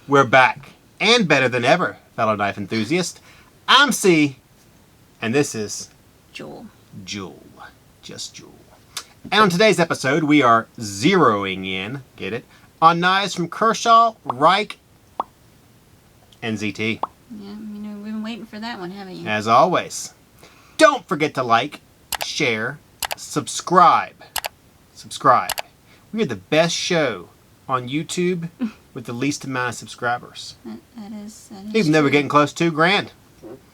We're back, and better than ever, fellow knife enthusiast. I'm C, and this is Jul. Jul. Just Jul. And on today's episode, we are zeroing in, get it, on knives from Kershaw, Rike, and ZT. Yeah, we've been waiting for that one, haven't you? As always, don't forget to like, share, subscribe. We are the best show on YouTube with the least amount of subscribers. That is Even though we're getting close to $2,000.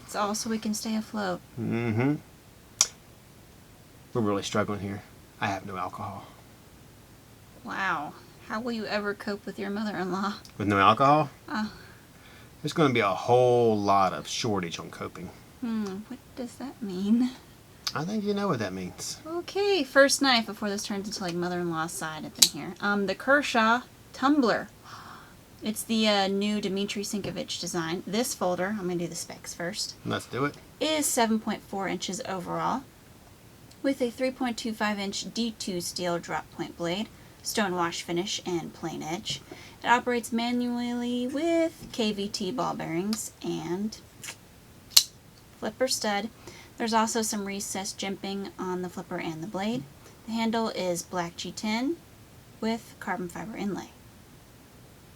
It's all so we can stay afloat. Mm-hmm. We're really struggling here. I have no alcohol. Wow. How will you ever cope with your mother-in-law? With no alcohol? Oh. There's going to be a whole lot of shortage on coping. What does that mean? I think you know what that means. Okay, first knife before this turns into like mother-in-law's side up in here. The Kershaw Tumbler. It's the new Dmitry Sinkovich design. This folder, I'm going to do the specs first. Let's do it. Is 7.4 inches overall with a 3.25 inch D2 steel drop point blade, stone wash finish, and plain edge. It operates manually with KVT ball bearings and flipper stud. There's also some recessed jimping on the flipper and the blade. The handle is black G10 with carbon fiber inlay.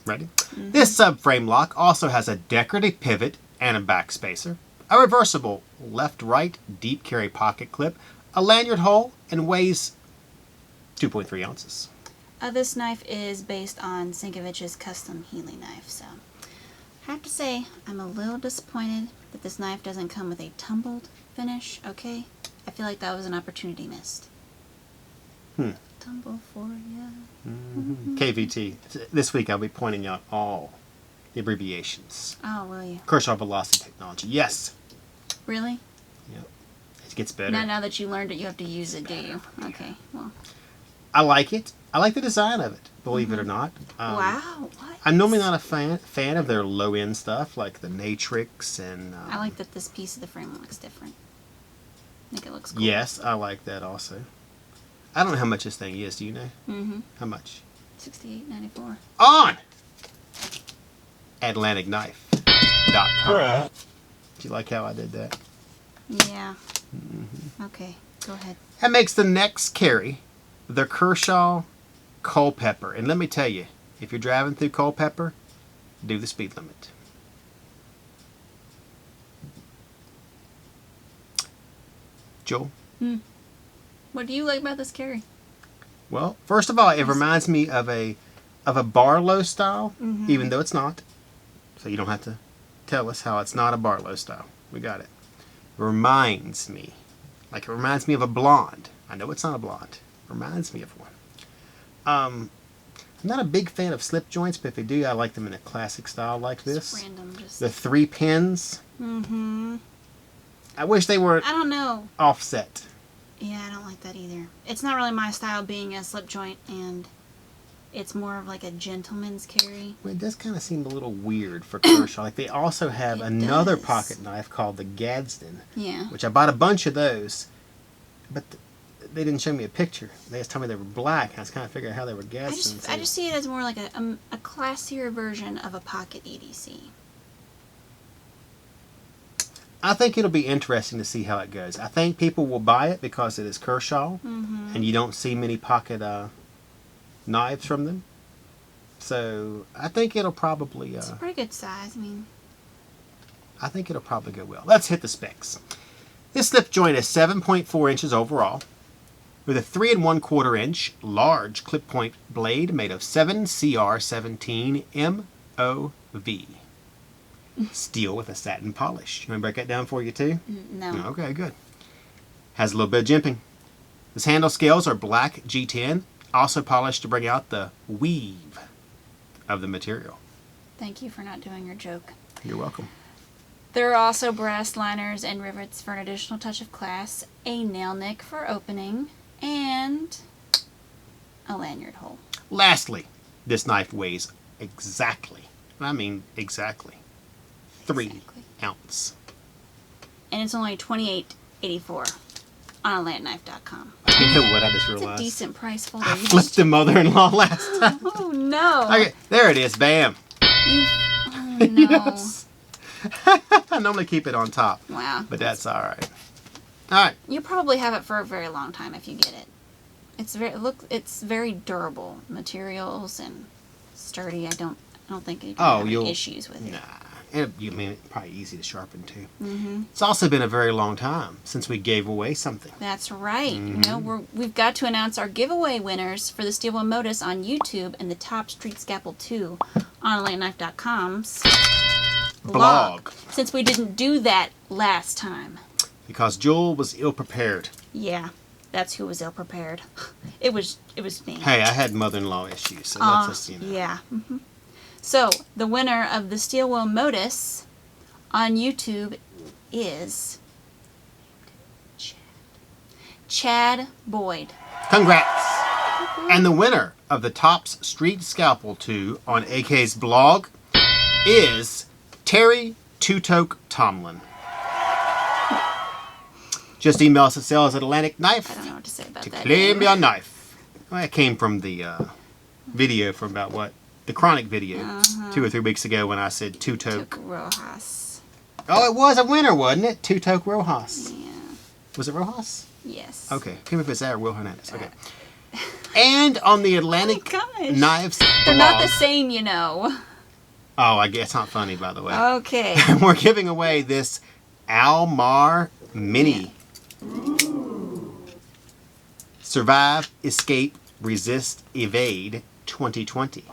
Ready? This subframe lock also has a decorative pivot and a back spacer, a reversible left-right deep carry pocket clip, a lanyard hole, and weighs 2.3 ounces. This knife is based on Sinkovich's custom Healy knife, so I have to say I'm a little disappointed that this knife doesn't come with a tumbled finish, okay? I feel like that was an opportunity missed. Tumble for ya. KVT. This week I'll be pointing out all the abbreviations. Oh, will you? Kershaw Velocity Technology. Yes. Really? Yep. It gets better. Now that you learned it, you have to use it, do you? Okay, well. I like it. I like the design of it, believe it or not. Wow, what? I'm normally not a fan of their low-end stuff, like the Natrix and... I like that this piece of the frame looks different. I think it looks cool. Yes, I like that also. I don't know how much this thing is, do you know? How much? $68.94. On! AtlanticKnife.com. Do you like how I did that? Yeah. Okay, go ahead. That makes the next carry the Kershaw Culpepper. And let me tell you, if you're driving through Culpepper, do the speed limit. Joel? What do you like about this carry? Well, first of all, it reminds me of a Barlow style, even though it's not. So you don't have to tell us how it's not a Barlow style. We got it. Reminds me. Like it reminds me of a blonde. I know it's not a blonde. Reminds me of one. I'm not a big fan of slip joints, but if they do, I like them in a classic style like this. Just random, just... The 3 pins. I wish they were I don't know. offset. Yeah, I don't like that either. It's not really my style being a slip joint, and it's more of like a gentleman's carry. Well, it does kind of seem a little weird for Kershaw. Like they also have another pocket knife called the Gadsden. Yeah. Which I bought a bunch of those, but they didn't show me a picture. They just told me they were black. I was kind of figuring out how they were Gadsden. I just see it as more like a classier version of a pocket EDC. I think it'll be interesting to see how it goes. I think people will buy it because it is Kershaw, and you don't see many pocket knives from them. So I think it'll probably... it's a pretty good size. I think it'll probably go well. Let's hit the specs. This slip joint is 7.4 inches overall, with a 3 1/4 inch large clip point blade made of 7CR17 MOV. Steel with a satin polish. You want me to break that down for you too? No. Okay, good. Has a little bit of jimping. This handle scales are black G10, also polished to bring out the weave of the material. Thank you for not doing your joke. You're welcome. There are also brass liners and rivets for an additional touch of class, a nail nick for opening, and a lanyard hole. Lastly, this knife weighs exactly, I mean exactly, 3 ounces. And it's only $28.84 on AtlanticKnife.com. You know what I just It's realized? a decent price folder. I flipped the mother-in-law last time. Oh no! Okay, there it is. Bam. You no. Yes. I normally keep it on top. Wow. But that's all right. All right. You probably have it for a very long time if you get it. It's very durable materials and sturdy. I don't think you have any issues with it. Nah. And you mean it's probably easy to sharpen too. Mm-hmm. It's also been a very long time since we gave away something. That's right. Mm-hmm. You know, we've got to announce our giveaway winners for the Steel Wheel Modus on YouTube and the Top Street Scalpel 2 on LateKnife.com's blog. Since we didn't do that last time. Because Jul was ill-prepared. Yeah, that's who was ill-prepared. It was me. Hey, I had mother-in-law issues, so let's just, Yeah. Mm-hmm. So, the winner of the Steel Wheel Modus on YouTube is Chad Boyd. Congrats! And the winner of the Tops Street Scalpel 2 on AK's blog is Terry Two-Toke Tomlin. Just email us at sales@AtlanticKnife I don't know what to say about to that. claim your knife. Well, it came from the video from about what? The Chronic video 2 or 3 weeks ago when I said Two-Toke. Toke Rojas. Oh, it was a winner, wasn't it? Two-Toke Rojas. Yeah. Was it Rojas? Yes. Okay. Can't remember if it's that or Will Hernandez. Okay. And on the Atlantic gosh. Knives They're blog. not the same, you know. Oh, I guess it's not funny, by the way. Okay. We're giving away this Almar Mini. Survive, Escape, Resist, Evade 2020.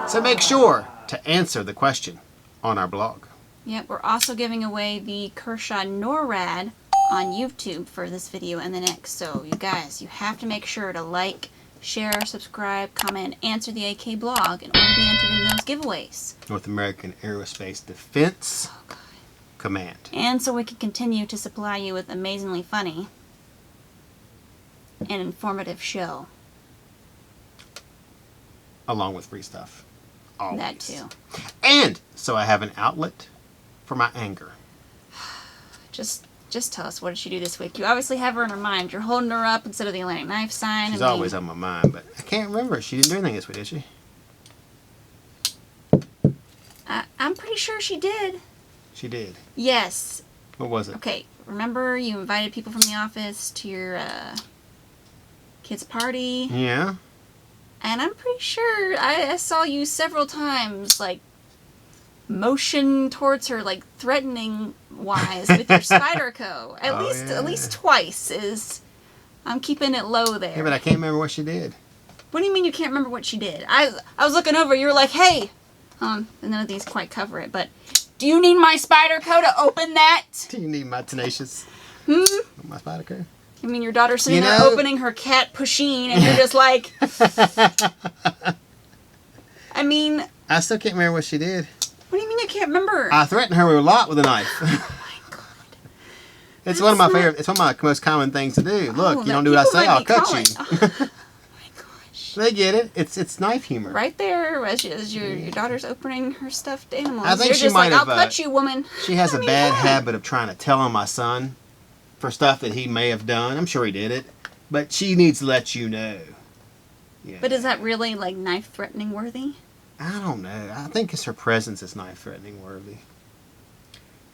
So make sure to answer the question on our blog. Yep, we're also giving away the Kershaw Norad on YouTube for this video and the next. So you guys, you have to make sure to like, share, subscribe, comment, answer the AK blog in order to be entered in those giveaways. North American Aerospace Defense Command. And so we can continue to supply you with amazingly funny and informative show. Along with free stuff. Always. That too. And so I have an outlet for my anger. Just tell us, what did she do this week? You obviously have her in her mind. You're holding her up instead of the Atlantic Knife sign. She's always on my mind, but I can't remember. She didn't do anything this week, did she? I'm pretty sure she did. She did. Yes. What was it? Okay, remember you invited people from the office to your kid's party? Yeah. And I'm pretty sure I saw you several times, like, motion towards her, like, threatening-wise with your Spyderco. At least twice is... I'm keeping it low there. Yeah, but I can't remember what she did. What do you mean you can't remember what she did? I was looking over, you were like, hey! And none of these quite cover it, but... Do you need my Spyderco to open that? Do you need my tenacious? Hmm? My Spyderco? I mean, your daughter's sitting there opening her cat Pusheen, and you're just like... I mean... I still can't remember what she did. What do you mean you can't remember? I threatened her a lot with a knife. Oh my god. It's one of my favorite. It's one of my most common things to do. Look, you don't do what I say, I'll cut you. Oh my gosh. They get it. It's knife humor. Right there, as your daughter's opening her stuffed animals. I think you're she just might like, have, I'll cut you, woman. She has a bad habit of trying to tell on my son for stuff that he may have done. I'm sure he did it, but she needs to let you know. Yeah. But is that really like knife threatening worthy? I don't know. I think it's her presence is knife threatening worthy.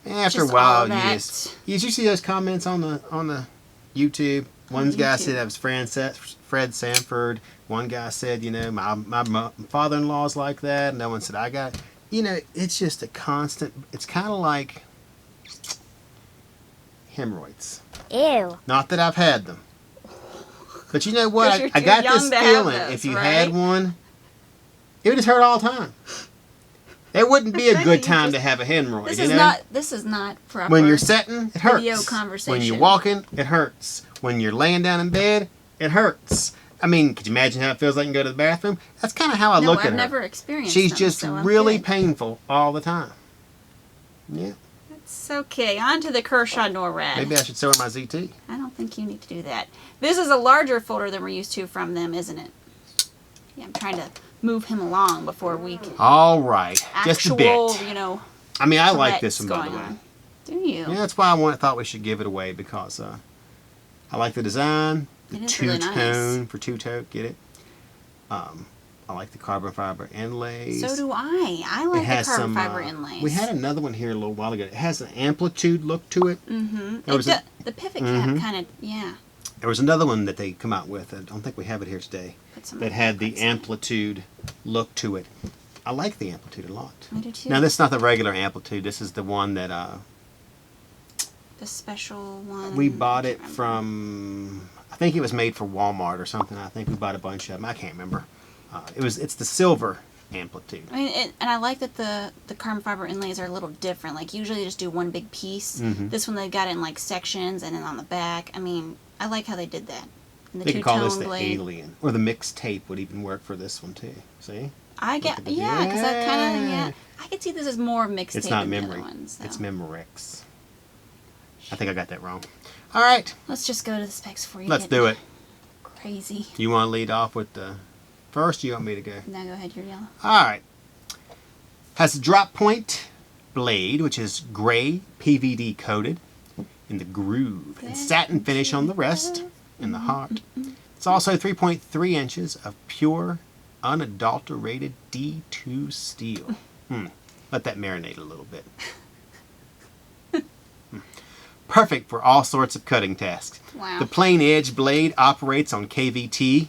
After Just a while, all that. you see those comments on the YouTube. One guy said that was Fred Sanford. One guy said, you know, my father-in-law's like that. And no one said I got it. You know, it's just a constant. It's kind of like hemorrhoids. Ew. Not that I've had them, but you know what? 'Cause you're I too got young this to have feeling those, if you right? had one, it would just hurt all the time. It wouldn't be a good time to have a hemorrhoid. This is not proper. When you're sitting, it hurts. Video conversation. When you're walking, it hurts. When you're laying down in bed, it hurts. I mean, could you imagine how it feels like you can go to the bathroom? That's kind of how I look at her. I've never experienced She's them, just so I'm really good. painful all the time. Yeah. It's okay. On to the Kershaw Norad. Maybe I should sew in my ZT. I don't think you need to do that. This is a larger folder than we're used to from them, isn't it? Yeah, I'm trying to move him along before we can... All right. Just a bit. you know... I mean, I like this one, by going the way. on. Do you? Yeah, that's why thought we should give it away, because I like the design, the It is really two-tone nice. for two-toke, get it? I like the carbon fiber inlays. So do I. I like the carbon fiber inlays. We had another one here a little while ago. It has an amplitude look to it. Mm-hmm. The pivot cap kind of, yeah. There was another one that they come out with. I don't think we have it here today. That had the amplitude look to it. I like the amplitude a lot. I do too. Now, this is not the regular amplitude. This is the one that... the special one. We bought it from... I think it was made for Walmart or something. I think we bought a bunch of them. I can't remember. It's the silver amplitude. I mean, and I like that the carbon fiber inlays are a little different. Like, usually they just do one big piece. Mm-hmm. This one they got it in, like, sections and then on the back. I mean, I like how they did that. And the They could call this the blade. alien. Or the mixed tape would even work for this one, too. See? I get, yeah, because that kind of, yeah. I could see this as more mixed tape than the other ones. So. It's Memorex. I think I got that wrong. All right. Let's just go to the specs for you. Let's do it. Crazy. You want to lead off with the first? You want me to go? No, go ahead. You're yellow. All right. Has a drop point blade, which is gray PVD coated in the groove and satin finish on the rest and the heart. It's also 3.3 inches of pure, unadulterated D2 steel. Let that marinate a little bit. Perfect for all sorts of cutting tasks. Wow. The plain edge blade operates on KVT,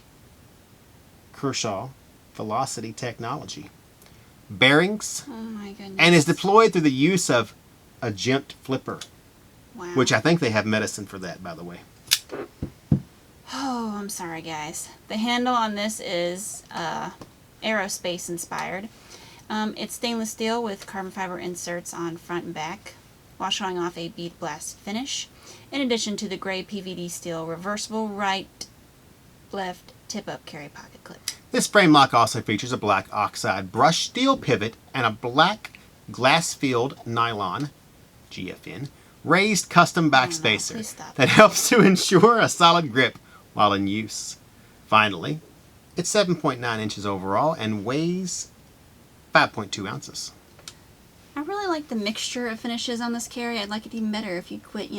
Kershaw Velocity technology, bearings, Oh my goodness. and is deployed through the use of a gent flipper, Wow. which I think they have medicine for that, by the way. Oh, I'm sorry, guys. The handle on this is aerospace inspired. It's stainless steel with carbon fiber inserts on front and back, while showing off a bead blast finish, in addition to the gray PVD steel reversible right-left tip-up carry pocket clip. This frame lock also features a black oxide brush steel pivot and a black glass-filled nylon, GFN, raised custom back spacer please stop. that helps to ensure a solid grip while in use. Finally, it's 7.9 inches overall and weighs 5.2 ounces. I really like the mixture of finishes on this carry. I'd like it even better if you quit,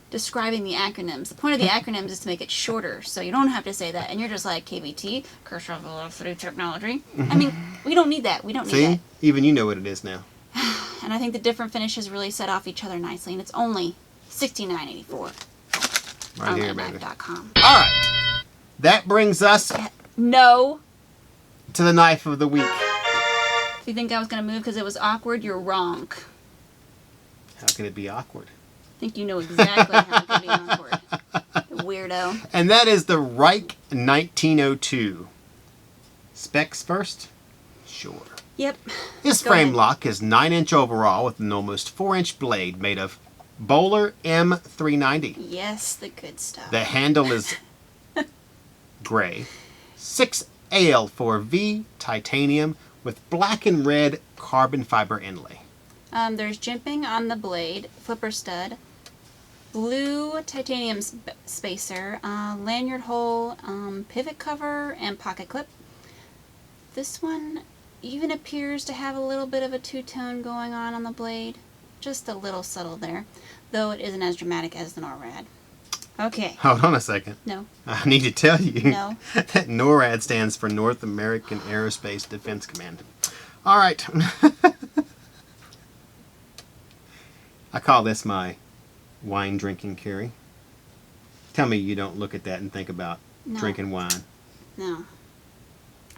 describing the acronyms. The point of the acronyms is to make it shorter, so you don't have to say that. And you're just like, KVT, Kershaw Velocity Technology. I mean, we don't need that. We don't need See? that. Even you know what it is now. And I think the different finishes really set off each other nicely. And it's only $69.84 Right on here, baby. landknife.com. All right. That brings us No. to the knife of the week. If you think I was going to move because it was awkward, you're wrong. How can it be awkward? I think you know exactly how it could be awkward. Weirdo. And that is the Rike 1902. Specs first? Sure. Yep. This Go frame ahead. lock is 9-inch overall with an almost 4-inch blade made of Bowler M390. Yes, the good stuff. The handle is gray. 6AL4V titanium with black and red carbon fiber inlay. There's jimping on the blade, flipper stud, blue titanium spacer, lanyard hole, pivot cover, and pocket clip. This one even appears to have a little bit of a two-tone going on the blade. Just a little subtle there, though it isn't as dramatic as the Norad. Okay. Hold on a second. No. I need to tell you No. that NORAD stands for North American Aerospace Defense Command. All right. I call this my wine drinking carry. Tell me you don't look at that and think about No. drinking wine. No.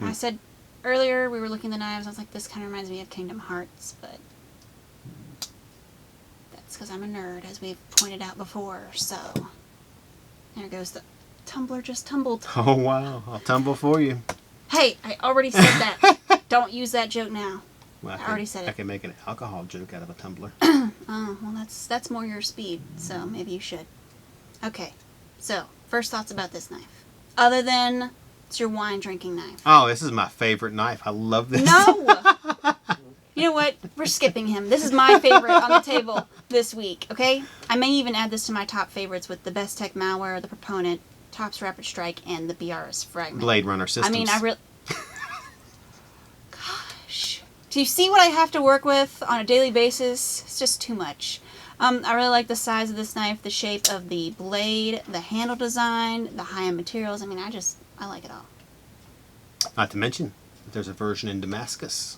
I said earlier we were looking at the knives. I was like, this kind of reminds me of Kingdom Hearts, but that's because I'm a nerd, as we've pointed out before. So there goes the tumbler just tumbled. Oh, wow. I'll tumble for you. Hey, I already said that. Don't use that joke now. Well, I already said it. I can make an alcohol joke out of a tumbler. Oh, well, that's more your speed, so maybe you should. Okay, so first thoughts about this knife. Other than it's your wine drinking knife. Oh, this is my favorite knife. I love this. No! You know what? We're skipping him. This is my favorite on the table this week, okay? I may even add this to my top favorites with the Best Tech Malware, the Proponent, Tops Rapid Strike, and the BRS Fragment. Blade Runner Systems. I mean, I really... Gosh. Do you see what I have to work with on a daily basis? It's just too much. I really like the size of this knife, the shape of the blade, the handle design, the high-end materials. I mean, I like it all. Not to mention, there's a version in Damascus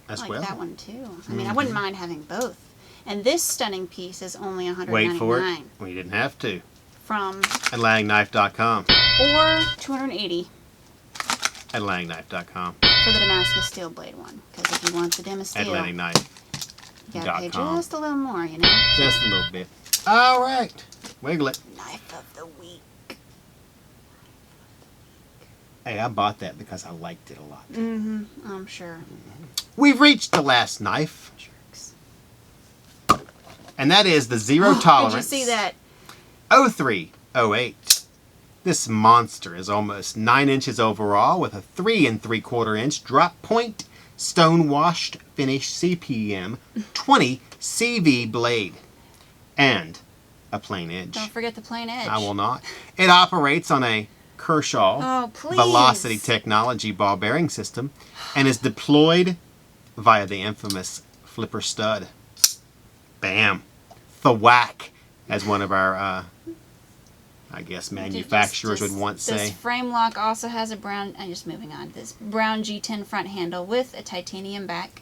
as I like well. that one too. I mean, I wouldn't mind having both. And this stunning piece is only $199. Wait for it. Well, you didn't have to. From Atlanticknife.com. Or $280 At Atlantickknife.com. for the Damascus steel blade one. Because if you want the Damascus steel, Atlantic Knife. you gotta pay just a little more, you know? Just a little bit. All right. Wiggle it. Knife of the week. Hey, I bought that because I liked it a lot. Mm-hmm. I'm sure. We've reached the last knife. Jerks. And that is the Zero Tolerance. Did you see that? 0308. This monster is almost 9 inches overall with a 3 3/4 inch drop point, stone washed finish CPM 20 CV blade, and a plain edge. Don't forget the plain edge. I will not. It operates on a Kershaw Velocity Technology ball bearing system and is deployed via the infamous flipper stud. Bam. Thwack, as one of our, I guess, manufacturers would once say. This frame lock also has a brown, just moving on, this brown G10 front handle with a titanium back,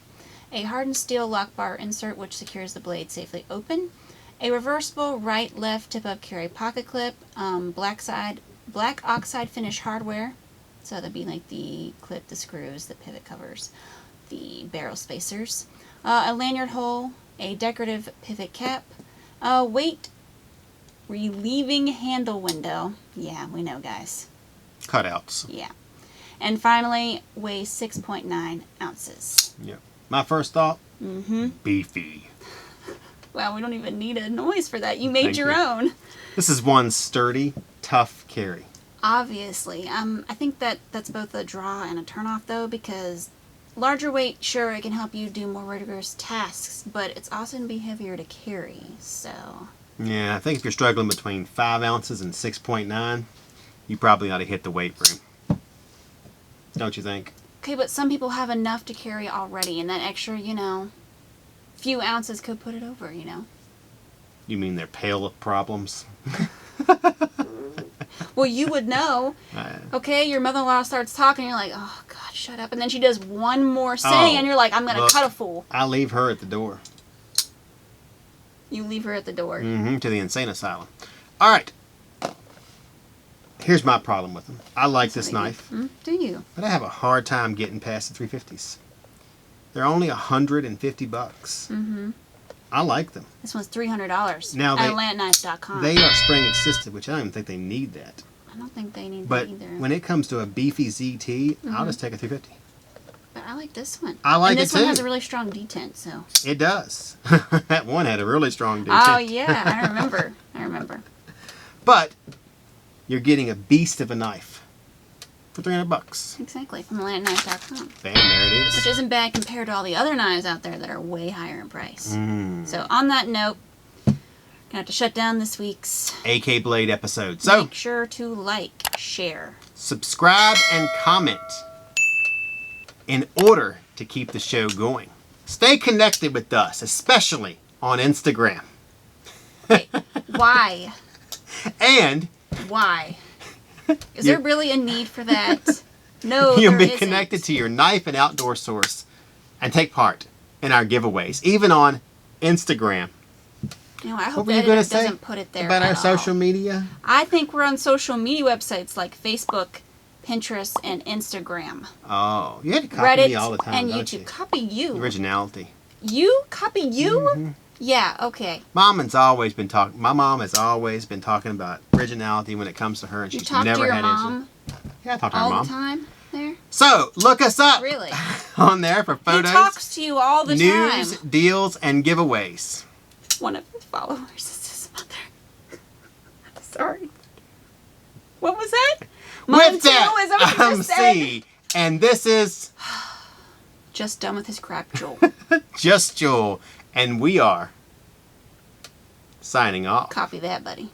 a hardened steel lock bar insert which secures the blade safely open, a reversible right-left tip-up carry pocket clip, black oxide finish hardware, so that'd be like the clip, the screws, the pivot covers, the barrel spacers, a lanyard hole, a decorative pivot cap, a weight relieving handle window. Yeah, we know, guys. Cutouts. Yeah. And finally, weighs 6.9 ounces. Yep. My first thought? Mm-hmm. Beefy. Well, we don't even need a noise for that. You made Thank your you. own. This is one sturdy, tough carry. Obviously. I think that's both a draw and a turnoff, though, because larger weight, sure, it can help you do more rigorous tasks, but it's also going to be heavier to carry, so... Yeah, I think if you're struggling between 5 ounces and 6.9, you probably ought to hit the weight room. Don't you think? Okay, but some people have enough to carry already, and that extra, few ounces could put it over, You mean they're pale with problems? Well, you would know. Okay, your mother-in-law starts talking, and you're like, oh, God, shut up. And then she does one more saying, and you're like, I'm going to cut a fool. I leave her at the door. You leave her at the door. Mm-hmm, to the insane asylum. All right. Here's my problem with them. I like this knife. Do you? But I have a hard time getting past the 350s. They're only $150. Mm-hmm. I like them. This one's $300 now at AtlantKnife.com. They are spring assisted, which I don't even think they need that. I don't think they need but that either. When it comes to a beefy ZT, I'll just take a 350. But I like this one. I like it too. And this one has a really strong detent, so. It does. That one had a really strong detent. Oh, yeah. I remember. But you're getting a beast of a knife for $300. Exactly. From AtlantKnife.com. Bam, there it is. Which isn't bad compared to all the other knives out there that are way higher in price. So on that note, gonna have to shut down this week's AK Blade episode. So make sure to like, share, subscribe, and comment in order to keep the show going. Stay connected with us, especially on Instagram. Okay, why? And why? Is there really a need for that? No, you'll be isn't. connected to your knife and outdoor source and take part in our giveaways, even on Instagram. I hope What were you that going it to say doesn't put it there about our at social all. media? I think we're on social media websites like Facebook, Pinterest, and Instagram. Oh, you had to copy Reddit me all the time, and don't YouTube. you? Copy you. Originality. You? Copy you? Mm-hmm. Yeah, okay. My mom has always been talking about originality when it comes to her, and You she's talk never to your had mom Yeah, I talk to her all mom. the time there? So, look us up Really? on there for He photos, talks to you all the news, time. deals, and giveaways. One of his followers is his mother. Sorry. What was that? Mine With too? that, Is that what you I'm just said? C, and this is Just done with his crap, Jul. Just Jul, and we are signing off. Copy that, buddy.